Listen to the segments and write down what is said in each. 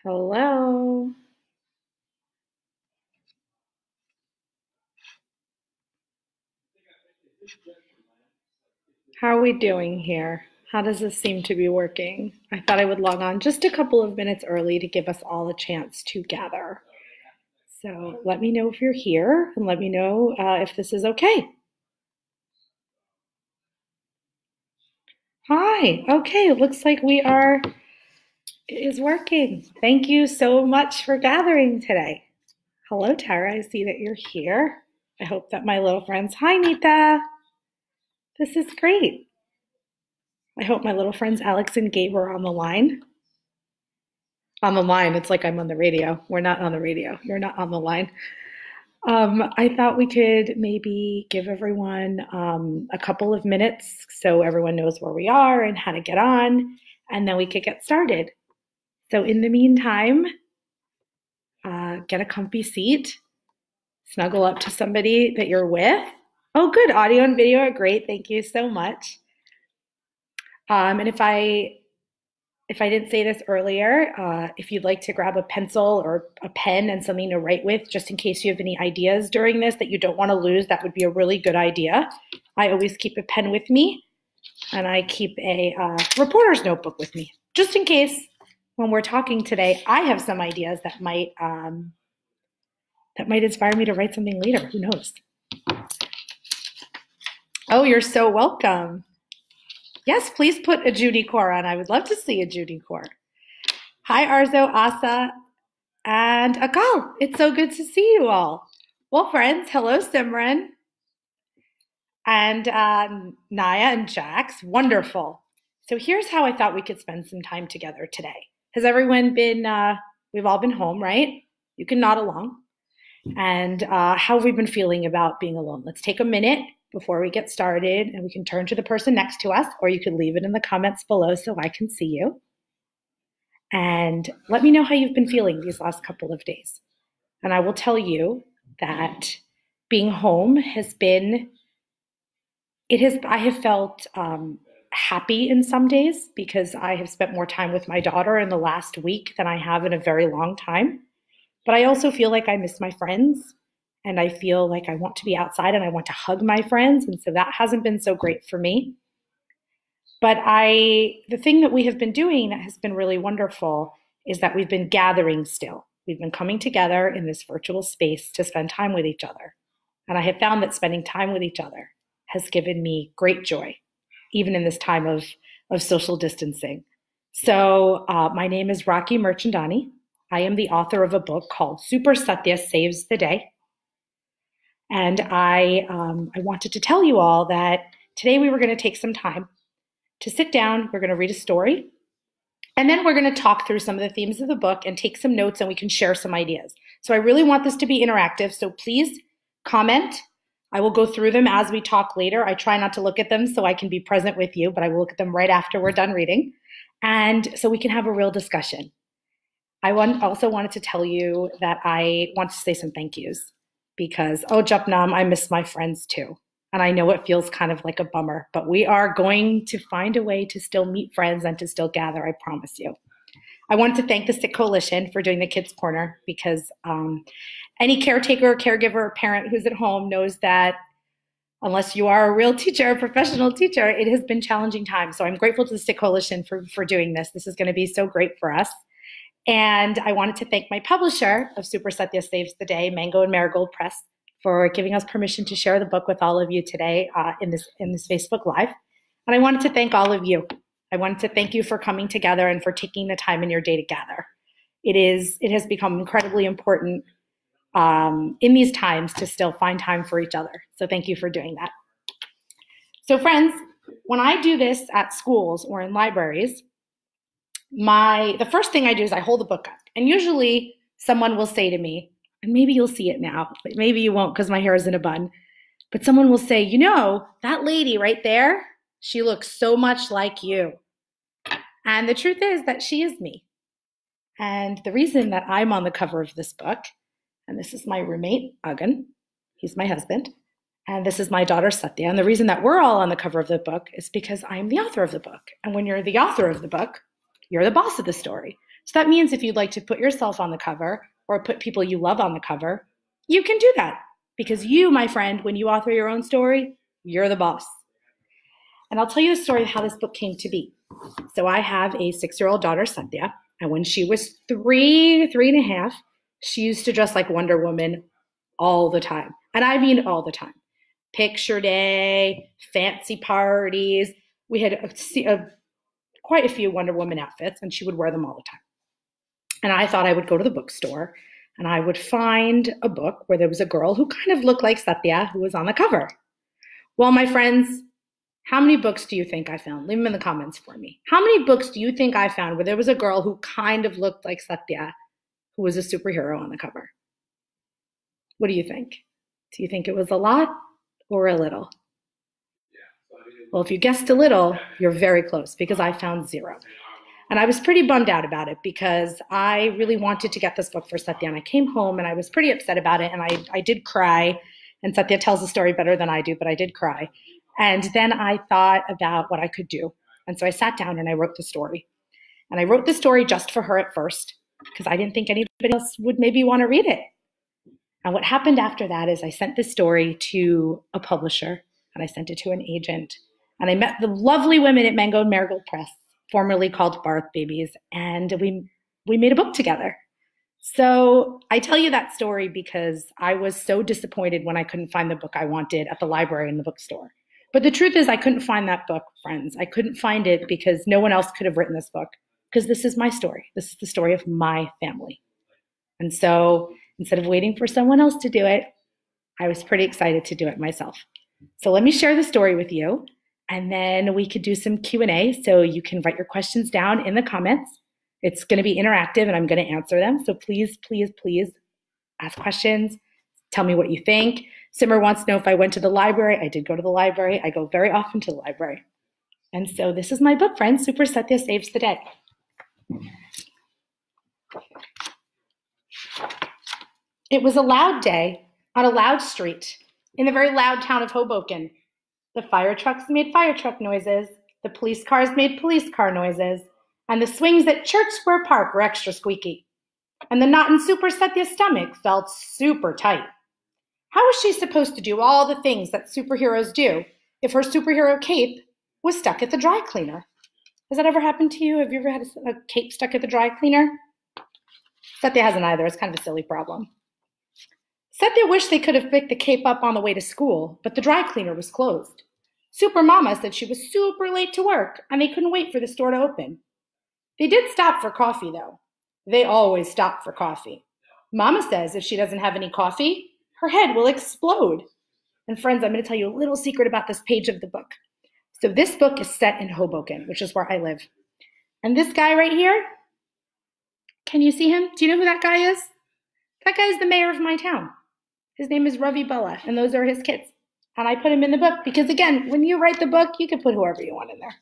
Hello. How are we doing here? How does this seem to be working? I thought I would log on just a couple of minutes early to give us all a chance to gather. So let me know if you're here and let me know if this is okay. Hi. Okay, it looks like it is working. Thank you so much for gathering today. Hello, Tara. I see that you're here. I hope that my little friends, hi, Nita. This is great. I hope my little friends Alex and Gabe are on the line. On the line, it's like I'm on the radio. We're not on the radio. You're not on the line. I thought we could maybe give everyone a couple of minutes so everyone knows where we are and how to get on, and then we could get started. So in the meantime, get a comfy seat, snuggle up to somebody that you're with. Oh, good. Audio and video are great. Thank you so much. And if I didn't say this earlier, if you'd like to grab a pencil or a pen and something to write with, just in case you have any ideas during this that you don't want to lose, that would be a really good idea. I always keep a pen with me, and I keep a reporter's notebook with me, just in case when we're talking today, I have some ideas that might inspire me to write something later. Who knows? Oh, you're so welcome. Yes, please put a Judy Core on. I would love to see a Judy Core. Hi, Arzo, Asa, and Akal. It's so good to see you all. Well, friends, hello, Simran, and Naya and Jax. Wonderful. So here's how I thought we could spend some time together today. Has everyone been, we've all been home, right? You can nod along. And how have we been feeling about being alone? Let's take a minute before we get started, and we can turn to the person next to us, or you can leave it in the comments below so I can see you. And let me know how you've been feeling these last couple of days. And I will tell you that being home has been, I have felt happy in some days because I have spent more time with my daughter in the last week than I have in a very long time. But I also feel like I miss my friends. And I feel like I want to be outside and I want to hug my friends. And so that hasn't been so great for me. But the thing that we have been doing that has been really wonderful is that we've been gathering still. We've been coming together in this virtual space to spend time with each other. And I have found that spending time with each other has given me great joy, even in this time of social distancing. So my name is Raakhee Mirchandani. I am the author of a book called Satya Saves the Day. And I wanted to tell you all that today we were going to take some time to sit down. We're going to read a story, and then we're going to talk through some of the themes of the book and take some notes, and we can share some ideas. So I really want this to be interactive, so please comment. I will go through them as we talk later. I try not to look at them so I can be present with you, but I will look at them right after we're done reading, and so we can have a real discussion. I also wanted to tell you that I want to say some thank yous. Because, oh, Japnam, I miss my friends too. And I know it feels kind of like a bummer, but we are going to find a way to still meet friends and to still gather, I promise you. I wanted to thank the Sikh Coalition for doing the Kids Corner because any caretaker, caregiver, or parent who's at home knows that unless you are a real teacher, a professional teacher, it has been challenging times. So I'm grateful to the Sikh Coalition for doing this. This is going to be so great for us. And I wanted to thank my publisher of Satya Saves the Day, Mango and Marigold Press, for giving us permission to share the book with all of you today in this Facebook Live. And I wanted to thank all of you. I wanted to thank you for coming together and for taking the time in your day to gather. It has become incredibly important in these times to still find time for each other. So thank you for doing that. So friends, when I do this at schools or in libraries, the first thing I do is I hold the book up, and usually someone will say to me, and maybe you'll see it now, but maybe you won't because my hair is in a bun, but someone will say, you know, that lady right there, she looks so much like you. And the truth is that she is me. And the reason that I'm on the cover of this book, and this is my roommate, Agan, he's my husband, and this is my daughter, Satya, and the reason that we're all on the cover of the book is because I'm the author of the book. And when you're the author of the book, You're the boss of the story. So that means if you'd like to put yourself on the cover or put people you love on the cover, you can do that. Because you, my friend, when you author your own story, you're the boss. And I'll tell you the story of how this book came to be. So I have a 6-year-old daughter, Satya, and when she was 3.5, she used to dress like Wonder Woman all the time. And I mean all the time. Picture day, fancy parties. We had quite a few Wonder Woman outfits, and she would wear them all the time. And I thought I would go to the bookstore, and I would find a book where there was a girl who kind of looked like Satya, who was on the cover. Well, my friends, how many books do you think I found? Leave them in the comments for me. How many books do you think I found where there was a girl who kind of looked like Satya, who was a superhero on the cover? What do you think? Do you think it was a lot or a little? Well, if you guessed a little, you're very close because I found 0. And I was pretty bummed out about it because I really wanted to get this book for Satya. And I came home and I was pretty upset about it. And I did cry. And Satya tells the story better than I do, but I did cry. And then I thought about what I could do. And so I sat down and I wrote the story. And I wrote the story just for her at first because I didn't think anybody else would maybe want to read it. And what happened after that is I sent this story to a publisher and I sent it to an agent. And I met the lovely women at Mango and Marigold Press, formerly called Barth Babies, and we made a book together. So I tell you that story because I was so disappointed when I couldn't find the book I wanted at the library and the bookstore. But the truth is I couldn't find that book, friends. I couldn't find it because no one else could have written this book because this is my story. This is the story of my family. And so instead of waiting for someone else to do it, I was pretty excited to do it myself. So let me share the story with you, and then we could do some Q&A so you can write your questions down in the comments. It's going to be interactive, and I'm going to answer them. So please, please, please ask questions. Tell me what you think. Simmer wants to know if I went to the library. I did go to the library. I go very often to the library. And so this is my book, friends. Super Satya Saves the Day. It was a loud day on a loud street in the very loud town of Hoboken. The fire trucks made fire truck noises. The police cars made police car noises. And the swings at Church Square Park were extra squeaky. And the knot in Super Satya's stomach felt super tight. How was she supposed to do all the things that superheroes do if her superhero cape was stuck at the dry cleaner? Has that ever happened to you? Have you ever had a cape stuck at the dry cleaner? Satya hasn't either. It's kind of a silly problem. Satya wished they could have picked the cape up on the way to school, but the dry cleaner was closed. Super Mama said she was super late to work, and they couldn't wait for the store to open. They did stop for coffee, though. They always stop for coffee. Mama says if she doesn't have any coffee, her head will explode. And friends, I'm going to tell you a little secret about this page of the book. So this book is set in Hoboken, which is where I live. And this guy right here, can you see him? Do you know who that guy is? That guy is the mayor of my town. His name is Ravi Bella, and those are his kids. And I put him in the book because, again, when you write the book, you can put whoever you want in there.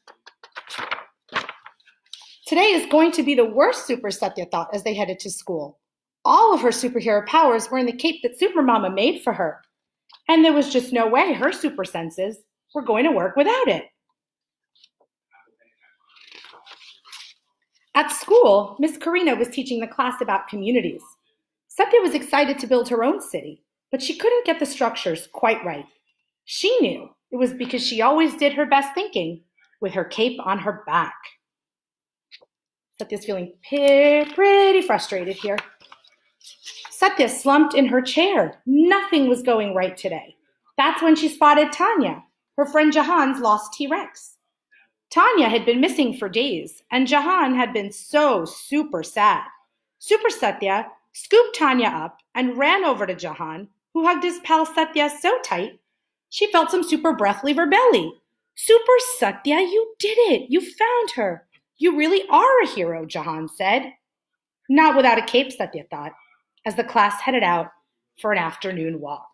Today is going to be the worst, Super Satya thought as they headed to school. All of her superhero powers were in the cape that Super Mama made for her. And there was just no way her super senses were going to work without it. At school, Miss Karina was teaching the class about communities. Satya was excited to build her own city, but she couldn't get the structures quite right. She knew it was because she always did her best thinking with her cape on her back. Satya's feeling pretty frustrated here. Satya slumped in her chair. Nothing was going right today. That's when she spotted Tanya, her friend Jahan's lost T-Rex. Tanya had been missing for days, and Jahan had been so super sad. Super Satya scooped Tanya up and ran over to Jahan, who hugged his pal Satya so tight, she felt some super breath leave her belly. Super Satya, you did it. You found her. You really are a hero, Jahan said. Not without a cape, Satya thought, as the class headed out for an afternoon walk.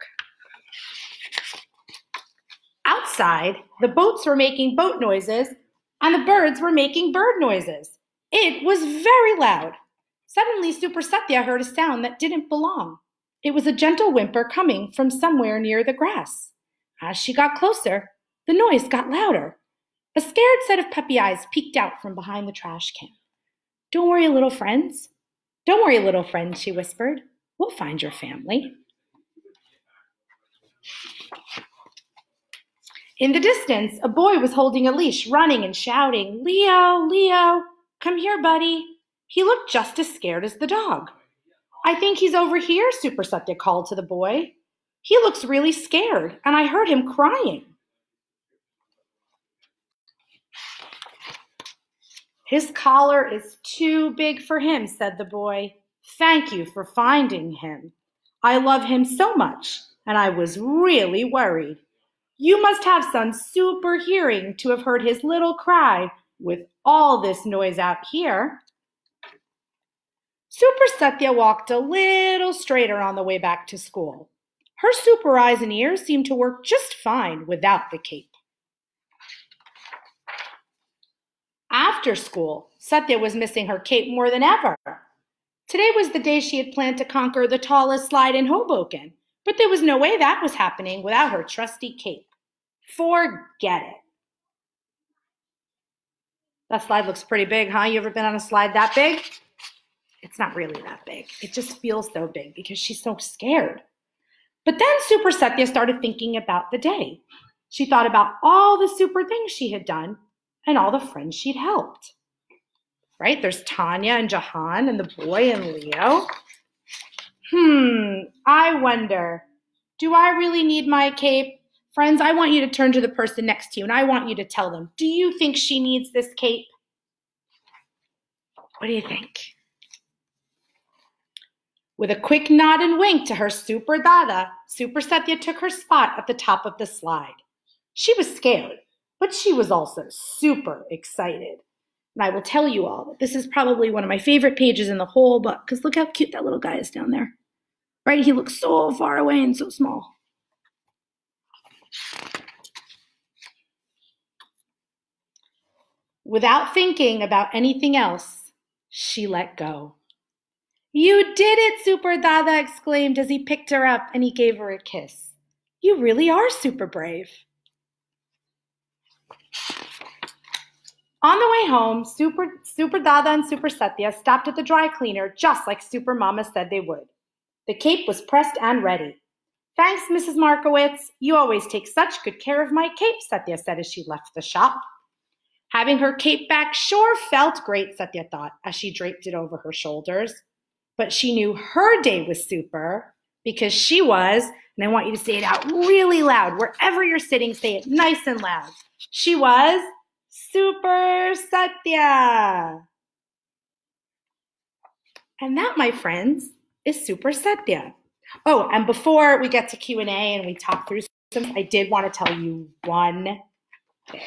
Outside, the boats were making boat noises, and the birds were making bird noises. It was very loud. Suddenly, Super Satya heard a sound that didn't belong. It was a gentle whimper coming from somewhere near the grass. As she got closer, the noise got louder. A scared set of puppy eyes peeked out from behind the trash can. Don't worry, little friends. Don't worry, little friends, she whispered. We'll find your family. In the distance, a boy was holding a leash, running and shouting, Leo, Leo, come here, buddy. He looked just as scared as the dog. I think he's over here, Super Satya called to the boy. He looks really scared, and I heard him crying. His collar is too big for him, said the boy. Thank you for finding him. I love him so much, and I was really worried. You must have some super hearing to have heard his little cry with all this noise out here. Super Satya walked a little straighter on the way back to school. Her super eyes and ears seemed to work just fine without the cape. After school, Satya was missing her cape more than ever. Today was the day she had planned to conquer the tallest slide in Hoboken, but there was no way that was happening without her trusty cape. Forget it. That slide looks pretty big, huh? You ever been on a slide that big? It's not really that big. It just feels so big because she's so scared. But then Super Satya started thinking about the day. She thought about all the super things she had done and all the friends she'd helped. Right? There's Tanya and Jahan and the boy and Leo. I wonder, do I really need my cape? Friends, I want you to turn to the person next to you and I want you to tell them, do you think she needs this cape? What do you think? With a quick nod and wink to her super dada, Super Satya took her spot at the top of the slide. She was scared, but she was also super excited. And I will tell you all that this is probably one of my favorite pages in the whole book, because look how cute that little guy is down there. Right? He looks so far away and so small. Without thinking about anything else, she let go. You did it, Super Dada exclaimed as he picked her up and he gave her a kiss. You really are super brave. On the way home, Super Dada and Super Satya stopped at the dry cleaner just like Super Mama said they would. The cape was pressed and ready. Thanks, Mrs. Markowitz. You always take such good care of my cape, Satya said as she left the shop. Having her cape back sure felt great, Satya thought, as she draped it over her shoulders. But she knew her day was super because she was, and I want you to say it out really loud. Wherever you're sitting, say it nice and loud. She was Super Satya. And that, my friends, is Super Satya. Oh, and before we get to Q&A and we talk through some, I did want to tell you one thing.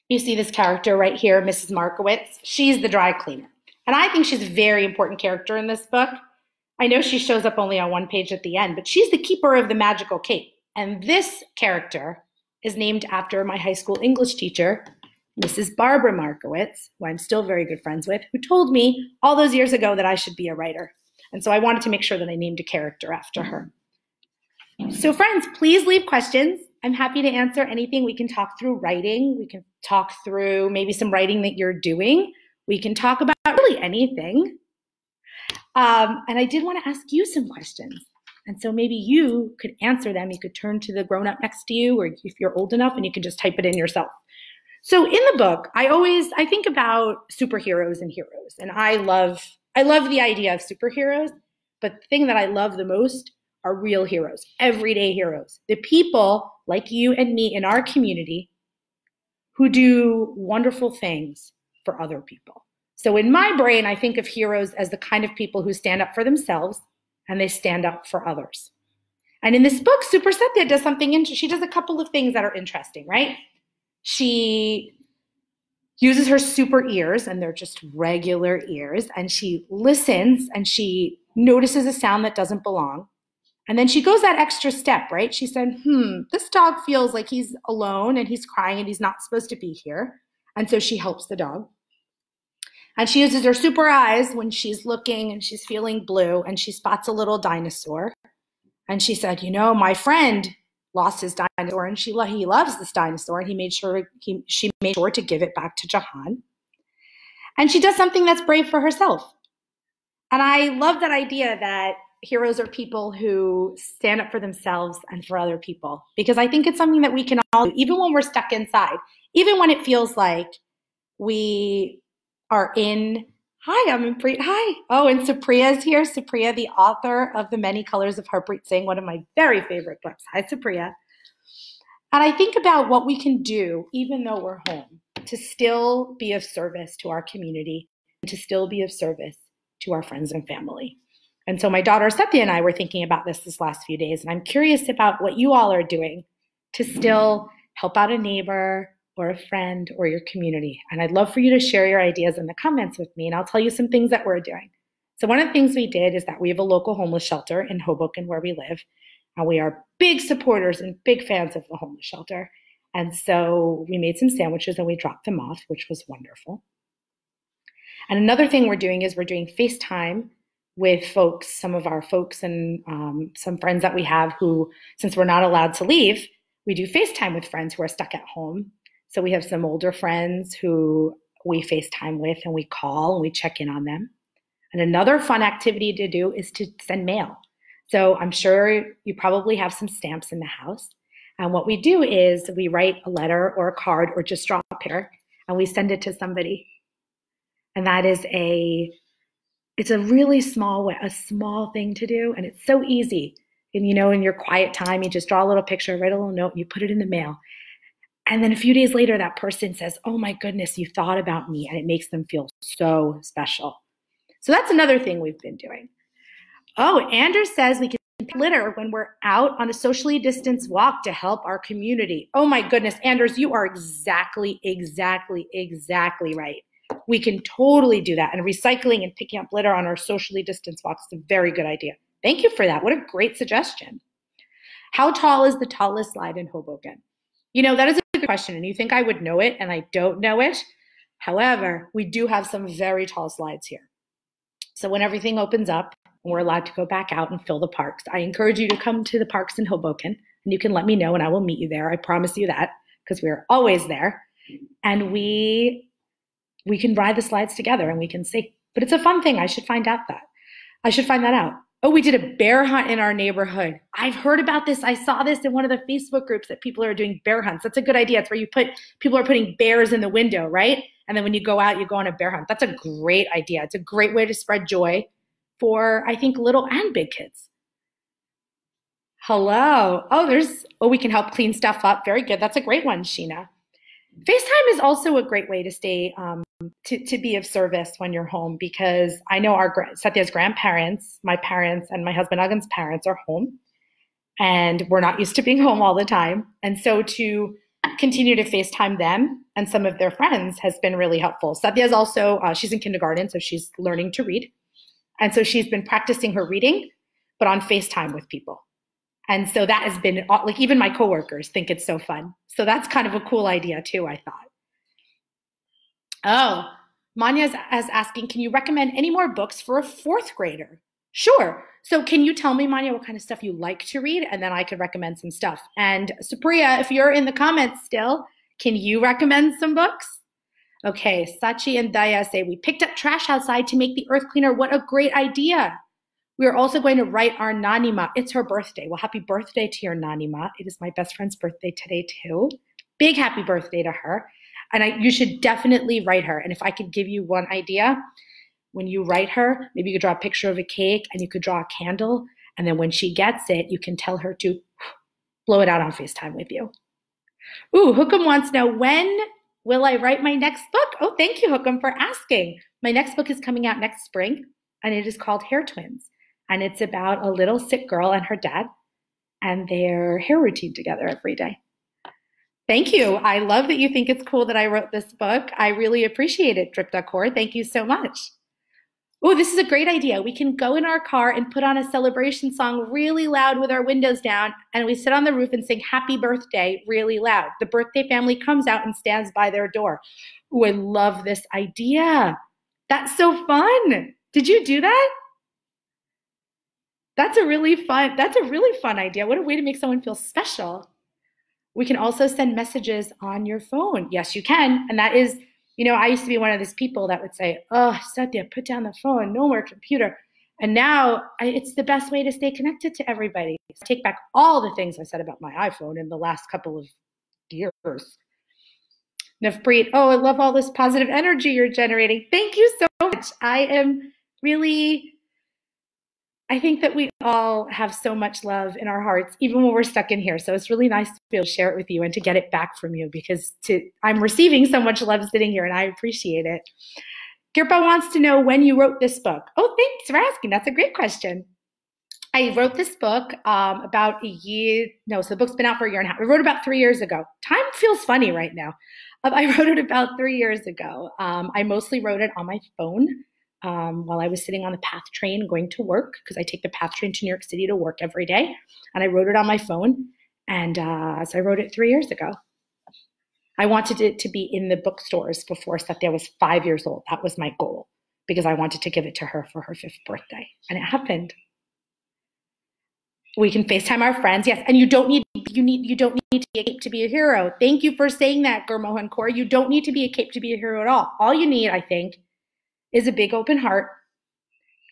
You see this character right here, Mrs. Markowitz. She's the dry cleaner. And I think she's a very important character in this book. I know she shows up only on one page at the end, but she's the keeper of the magical cape. And this character is named after my high school English teacher, Mrs. Barbara Markowitz, who I'm still very good friends with, who told me all those years ago that I should be a writer. And so I wanted to make sure that I named a character after her. So friends, please leave questions. I'm happy to answer anything. We can talk through writing. We can talk through maybe some writing that you're doing. We can talk about really anything. And I did want to ask you some questions. And so maybe you could answer them. You could turn to the grown-up next to you, or if you're old enough, and you can just type it in yourself. So in the book, I think about superheroes and heroes. And I love the idea of superheroes, but the thing that I love the most are real heroes, everyday heroes, the people like you and me in our community who do wonderful things for other people. So in my brain, I think of heroes as the kind of people who stand up for themselves and they stand up for others. And in this book, Super Satya does something interesting. She does a couple of things that are interesting, right? She uses her super ears, and they're just regular ears, and she listens and she notices a sound that doesn't belong. And then she goes that extra step, right? She said, this dog feels like he's alone and he's crying and he's not supposed to be here. And so she helps the dog. And she uses her super eyes when she's looking and she's feeling blue and she spots a little dinosaur. And she said, my friend lost his dinosaur, and he loves this dinosaur, and she made sure to give it back to Jahan. And she does something that's brave for herself. And I love that idea that heroes are people who stand up for themselves and for other people, because I think it's something that we can all do, even when we're stuck inside, even when it feels like we are in. Hi, I'm in Hi. Oh, and Supriya's here. Supriya, the author of The Many Colors of Harpreet Singh, one of my very favorite books. Hi, Supriya. And I think about what we can do, even though we're home, to still be of service to our community, and to still be of service to our friends and family. And so my daughter Satya and I were thinking about this last few days, and I'm curious about what you all are doing to still help out a neighbor or a friend or your community. And I'd love for you to share your ideas in the comments with me, and I'll tell you some things that we're doing. So one of the things we did is that we have a local homeless shelter in Hoboken where we live, and we are big supporters and big fans of the homeless shelter. And so we made some sandwiches and we dropped them off, which was wonderful. And another thing we're doing is we're doing FaceTime with folks, some of our folks and some friends that we have who, since we're not allowed to leave, we do FaceTime with friends who are stuck at home. So we have some older friends who we FaceTime with, and we call and we check in on them. And another fun activity to do is to send mail. So I'm sure you probably have some stamps in the house. And what we do is we write a letter or a card or just draw a picture and we send it to somebody. And that is it's a really small thing to do, and it's so easy. And in your quiet time, you just draw a little picture, write a little note, and you put it in the mail. And then a few days later, that person says, "Oh my goodness, you thought about me," and it makes them feel so special. So that's another thing we've been doing. Oh, Anders says we can litter when we're out on a socially distanced walk to help our community. Oh my goodness, Anders, you are exactly right. We can totally do that. And recycling and picking up litter on our socially distanced walks is a very good idea. Thank you for that. What a great suggestion. How tall is the tallest slide in Hoboken? That is a good question, and you think I would know it, and I don't know it. However, we do have some very tall slides here. So when everything opens up and we're allowed to go back out and fill the parks, I encourage you to come to the parks in Hoboken, and you can let me know, and I will meet you there. I promise you that, because we're always there. And we can ride the slides together and we can see. But it's a fun thing. I should find that out. Oh, we did a bear hunt in our neighborhood. I've heard about this. I saw this in one of the Facebook groups that people are doing bear hunts. That's a good idea. It's where people are putting bears in the window, right? And then when you go out, you go on a bear hunt. That's a great idea. It's a great way to spread joy for, I think, little and big kids. Hello. We can help clean stuff up. Very good. That's a great one, Sheena. FaceTime is also a great way to stay, to be of service when you're home, because I know Satya's grandparents, my parents, and my husband Agan's parents are home, and we're not used to being home all the time. And so to continue to FaceTime them and some of their friends has been really helpful. Satya's also, she's in kindergarten, so she's learning to read. And so she's been practicing her reading, but on FaceTime with people. And so that has been, like, even my coworkers think it's so fun. So that's kind of a cool idea too, I thought. Oh, Manya's asking, can you recommend any more books for a fourth grader? Sure. So can you tell me, Manya, what kind of stuff you like to read? And then I could recommend some stuff. And Supriya, if you're in the comments still, can you recommend some books? Okay, Sachi and Daya say, we picked up trash outside to make the earth cleaner. What a great idea. We are also going to write our Nanima. It's her birthday. Well, happy birthday to your Nanima. It is my best friend's birthday today too. Big happy birthday to her. And you should definitely write her. And if I could give you one idea, when you write her, maybe you could draw a picture of a cake and you could draw a candle. And then when she gets it, you can tell her to blow it out on FaceTime with you. Ooh, Hookem wants to know, when will I write my next book? Oh, thank you, Hookem, for asking. My next book is coming out next spring, and it is called Hair Twins. And it's about a little Sikh girl and her dad and their hair routine together every day. Thank you. I love that you think it's cool that I wrote this book. I really appreciate it, Dripta Kaur. Thank you so much. Oh, this is a great idea. We can go in our car and put on a celebration song really loud with our windows down, and we sit on the roof and sing happy birthday really loud. The birthday family comes out and stands by their door. Oh, I love this idea. That's so fun. Did you do that? That's a really fun idea. What a way to make someone feel special. We can also send messages on your phone. Yes, you can. And that is, I used to be one of these people that would say, oh, Satya, put down the phone, no more computer. And now it's the best way to stay connected to everybody. I take back all the things I said about my iPhone in the last couple of years. Navpreet, oh, I love all this positive energy you're generating. Thank you so much. I think that we all have so much love in our hearts, even when we're stuck in here. So it's really nice to be able to share it with you and to get it back from you, because I'm receiving so much love sitting here and I appreciate it. Kirpa wants to know when you wrote this book. Oh, thanks for asking. That's a great question. I wrote this book about a year. No, so the book's been out for a year and a half. I wrote it about 3 years ago. Time feels funny right now. I wrote it about 3 years ago. I mostly wrote it on my phone while I was sitting on the PATH train going to work, because I take the PATH train to New York City to work every day. And I wrote it on my phone. And so I wrote it 3 years ago. I wanted it to be in the bookstores before Satya was 5 years old. That was my goal, because I wanted to give it to her for her 5th birthday. And it happened. We can FaceTime our friends. Yes. And you don't need to be a cape to be a hero. Thank you for saying that, Gurmohan Kaur. You don't need to be a cape to be a hero at all. All you need, I think, is a big open heart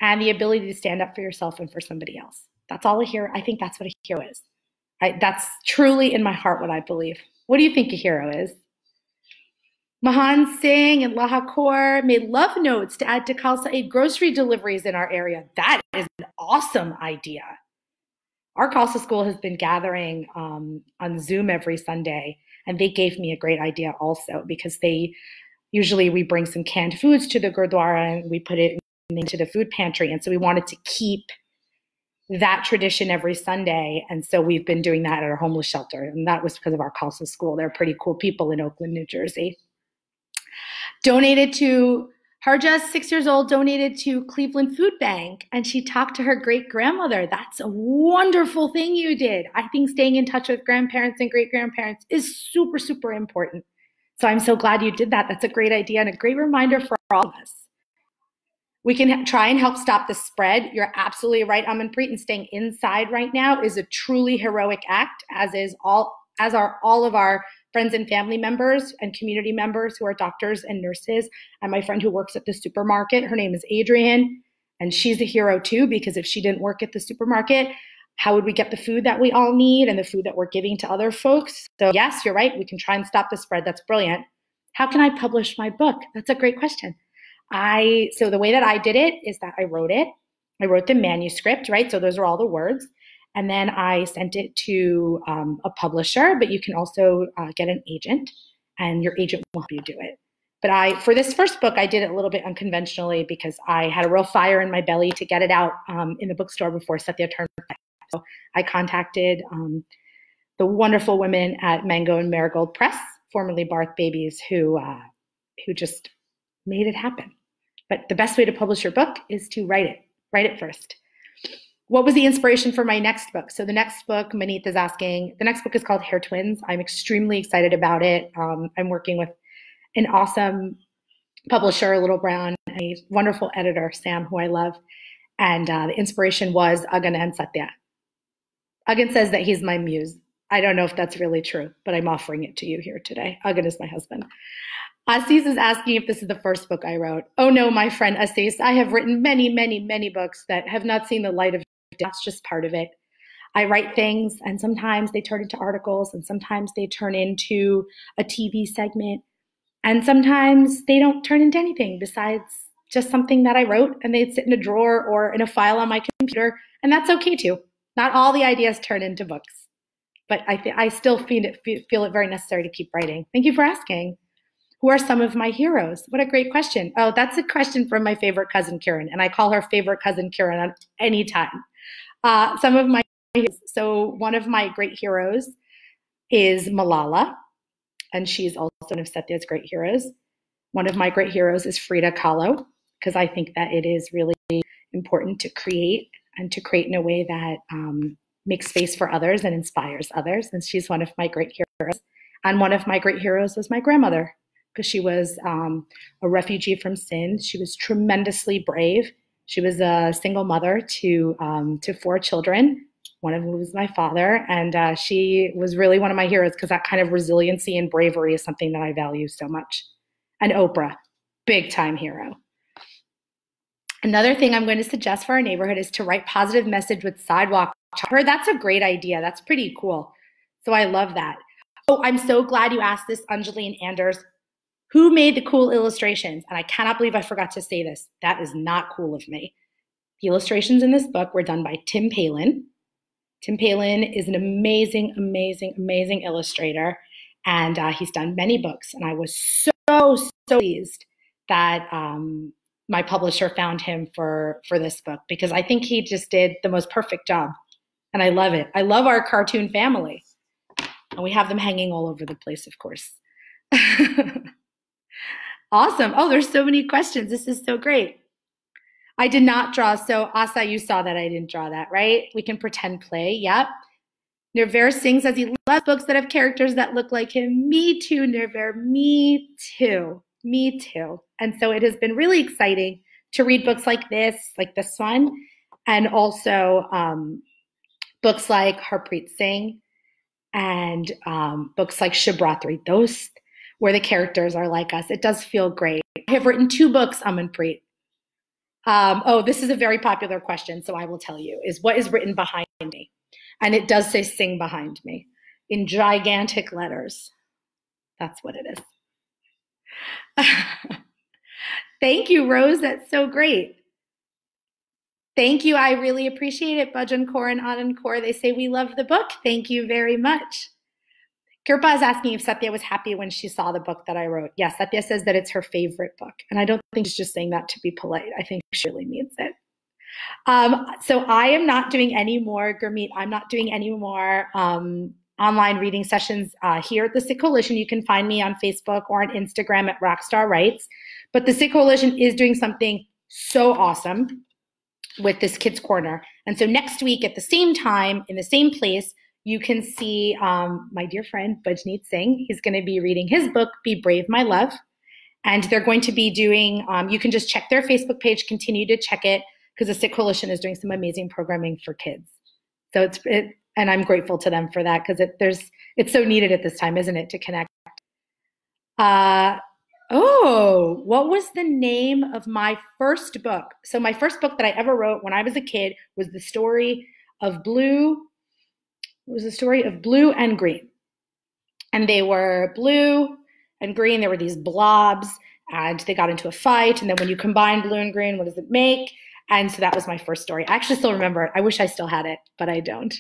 and the ability to stand up for yourself and for somebody else. That's all a hero. I think that's what a hero is. That's truly in my heart what I believe. What do you think a hero is? Mahan Singh and Laha Kaur made love notes to add to Khalsa Aid grocery deliveries in our area. That is an awesome idea. Our Khalsa school has been gathering on Zoom every Sunday, and they gave me a great idea also, because we bring some canned foods to the Gurdwara and we put it into the food pantry. And so we wanted to keep that tradition every Sunday. And so we've been doing that at our homeless shelter. And that was because of our Khalsa school. They're pretty cool people in Oakland, New Jersey. Harja, 6 years old, donated to Cleveland Food Bank, and she talked to her great-grandmother. That's a wonderful thing you did. I think staying in touch with grandparents and great-grandparents is super, super important. So I'm so glad you did that. That's a great idea and a great reminder for all of us. We can try and help stop the spread. You're absolutely right, Amanpreet, and staying inside right now is a truly heroic act, as are all of our friends and family members and community members who are doctors and nurses. And my friend who works at the supermarket, her name is Adrienne, and she's a hero too, because if she didn't work at the supermarket, how would we get the food that we all need and the food that we're giving to other folks? So yes, you're right. We can try and stop the spread. That's brilliant. How can I publish my book? That's a great question. So the way that I did it is that I wrote it. I wrote the manuscript, right? So those are all the words. And then I sent it to a publisher, but you can also get an agent, and your agent will help you do it. But for this first book, I did it a little bit unconventionally, because I had a real fire in my belly to get it out in the bookstore before Satya turned 5. So I contacted the wonderful women at Mango and Marigold Press, formerly Barth Babies, who just made it happen. But the best way to publish your book is to write it first. What was the inspiration for my next book? So the next book, Maneet is asking, the next book is called Hair Twins. I'm extremely excited about it. I'm working with an awesome publisher, Little Brown, a wonderful editor, Sam, who I love. And the inspiration was Agan and Satya. Agan says that he's my muse. I don't know if that's really true, but I'm offering it to you here today. Agan is my husband. Asis is asking if this is the first book I wrote. Oh no, my friend Asis, I have written many, many, many books that have not seen the light of day. That's just part of it. I write things, and sometimes they turn into articles, and sometimes they turn into a TV segment, and sometimes they don't turn into anything besides just something that I wrote, and they'd sit in a drawer or in a file on my computer, and that's okay too. Not all the ideas turn into books, but I still feel it very necessary to keep writing. Thank you for asking. Who are some of my heroes? What a great question. Oh, that's a question from my favorite cousin, Kiran, and I call her favorite cousin, Kiran, at any time. So one of my great heroes is Malala, and she's also one of Satya's great heroes. One of my great heroes is Frida Kahlo, because I think that it is really important to create, and to create in a way that makes space for others and inspires others. And she's one of my great heroes. And one of my great heroes was my grandmother, because she was a refugee from Sindh. She was tremendously brave. She was a single mother to 4 children. One of them was my father, and she was really one of my heroes because that kind of resiliency and bravery is something that I value so much. And Oprah, big time hero. Another thing I'm going to suggest for our neighborhood is to write positive message with sidewalk. I heard that's a great idea. That's pretty cool. So I love that. Oh, I'm so glad you asked this, Angeline Anders. Who made the cool illustrations? And I cannot believe I forgot to say this. That is not cool of me. The illustrations in this book were done by Tim Palin. Tim Palin is an amazing, amazing, amazing illustrator, and he's done many books. And I was so pleased that my publisher found him for this book, because I think he just did the most perfect job, and I love it. I love our cartoon family, and we have them hanging all over the place, of course. Awesome. Oh, there's so many questions. This is so great. I did not draw. So Asa, you saw that I didn't draw that, right? We can pretend play. Yep. Nirver Singh says he loves books that have characters that look like him. Me too, Nirver. Me too. Me too. And so it has been really exciting to read books like this one, and also books like Harpreet Singh and books like Shibratri, those where the characters are like us. It does feel great. I have written 2 books, Amanpreet. Oh, this is a very popular question, so I will tell you, is what is written behind me? And it does say Sing behind me in gigantic letters. That's what it is. Thank you, Rose. That's so great. Thank you. I really appreciate it. Bhajan Kaur and Anand Kaur, they say we love the book. Thank you very much. Kirpa is asking if Satya was happy when she saw the book that I wrote. Yes, Satya says that it's her favorite book. And I don't think she's just saying that to be polite. I think she really means it. So I am not doing any more, Gurmeet, I'm not doing any more online reading sessions here at the Sikh Coalition. You can find me on Facebook or on Instagram at Rockstar Writes. But the Sikh Coalition is doing something so awesome with this Kids Corner. And so next week at the same time, in the same place, you can see my dear friend, Bajneet Singh. He's going to be reading his book, Be Brave, My Love. And they're going to be doing, you can just check their Facebook page, continue to check it, because the Sikh Coalition is doing some amazing programming for kids. So and I'm grateful to them for that, because it's so needed at this time, isn't it, to connect. Oh, what was the name of my first book? So my first book that I ever wrote when I was a kid was the story of Blue. It was a story of Blue and Green. And they were blue and green. There were these blobs, and they got into a fight. And then when you combine blue and green, what does it make? And so that was my first story. I actually still remember it. I wish I still had it, but I don't.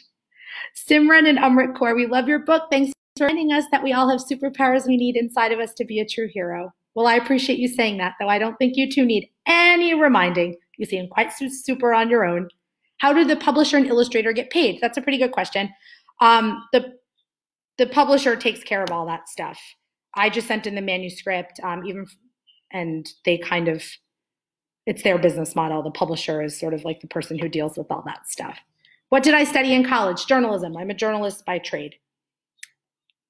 Simran and Amrit Kaur, we love your book. Thanks for reminding us that we all have superpowers we need inside of us to be a true hero. Well, I appreciate you saying that, though I don't think you two need any reminding. You seem quite super on your own. How do the publisher and illustrator get paid? That's a pretty good question. The publisher takes care of all that stuff. I just sent in the manuscript, and they kind of, it's their business model. The publisher is sort of like the person who deals with all that stuff. What did I study in college? Journalism. I'm a journalist by trade.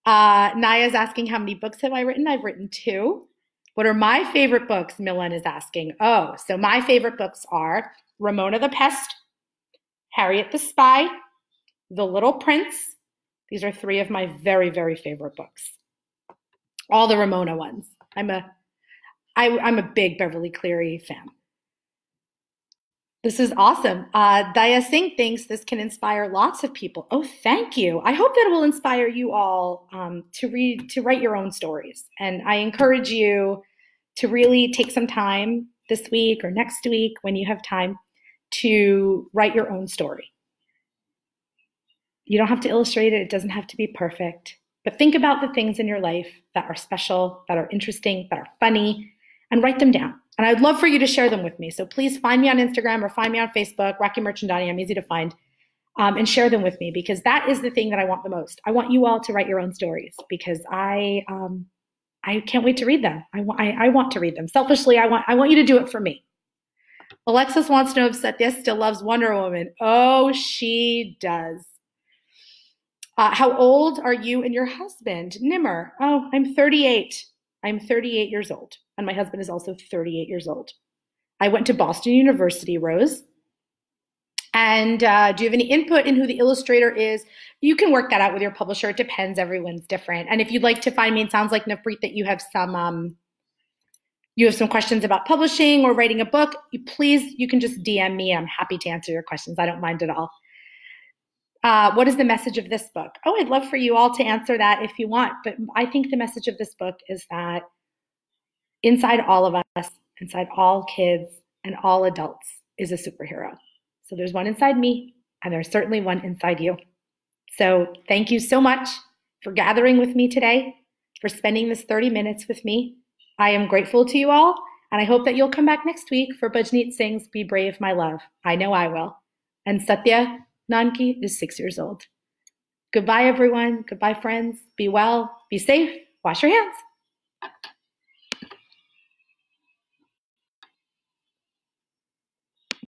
Naya's asking how many books have I written? I've written 2. What are my favorite books? Milan is asking. Oh, so my favorite books are Ramona the Pest, Harriet the Spy, The Little Prince. These are 3 of my very, very favorite books. All the Ramona ones. I'm a big Beverly Cleary fan. This is awesome. Daya Singh thinks this can inspire lots of people. Oh, thank you. I hope that will inspire you all to write your own stories. And I encourage you to really take some time this week or next week when you have time to write your own story. You don't have to illustrate it. It doesn't have to be perfect. But think about the things in your life that are special, that are interesting, that are funny, and write them down. And I'd love for you to share them with me. So please find me on Instagram or find me on Facebook, Raakhee Mirchandani. I'm easy to find. And share them with me, because that is the thing that I want the most. I want you all to write your own stories, because I can't wait to read them. I want to read them. Selfishly, I want you to do it for me. Alexis wants to know if Satya still loves Wonder Woman. Oh, she does. How old are you and your husband? Nimmer. Oh, I'm 38. I'm 38 years old. And my husband is also 38 years old. I went to Boston University, Rose. And do you have any input in who the illustrator is? You can work that out with your publisher. It depends. Everyone's different. And if you'd like to find me, it sounds like, Navpreet, that you have some questions about publishing or writing a book. You can just DM me. I'm happy to answer your questions. I don't mind at all. What is the message of this book? Oh, I'd love for you all to answer that if you want. But I think the message of this book is that inside all of us, inside all kids and all adults, is a superhero. So there's one inside me, and there's certainly one inside you. So thank you so much for gathering with me today, for spending this 30 minutes with me. I am grateful to you all, and I hope that you'll come back next week for Bajneet Singh's Be Brave, My Love. I know I will. And Satya Nanki is 6 years old. Goodbye, everyone. Goodbye, friends. Be well. Be safe. Wash your hands.